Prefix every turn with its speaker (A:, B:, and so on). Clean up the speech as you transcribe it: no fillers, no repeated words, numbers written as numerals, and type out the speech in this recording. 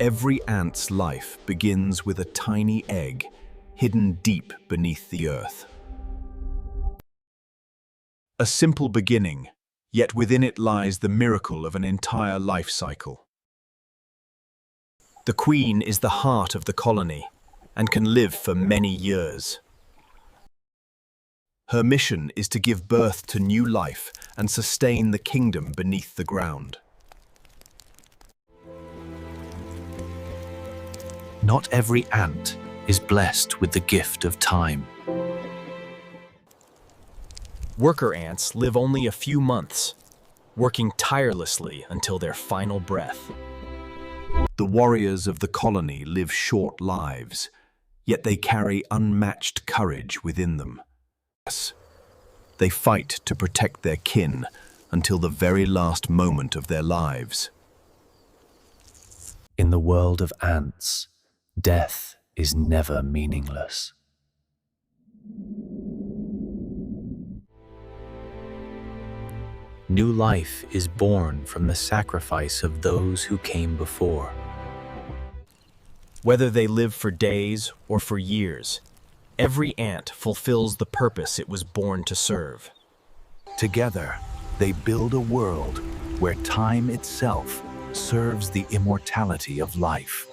A: Every ant's life begins with a tiny egg hidden deep beneath the earth. A simple beginning, yet within it lies the miracle of an entire life cycle. The queen is the heart of the colony and can live for many years. Her mission is to give birth to new life and sustain the kingdom beneath the ground. Not every ant is blessed with the gift of time.
B: Worker ants live only a few months, working tirelessly until their final breath.
A: The warriors of the colony live short lives, yet they carry unmatched courage within them. They fight to protect their kin until the very last moment of their lives.
C: In the world of ants, death is never meaningless. New life is born from the sacrifice of those who came before.
B: Whether they live for days or for years, every ant fulfills the purpose it was born to serve.
A: Together, they build a world where time itself serves the immortality of life.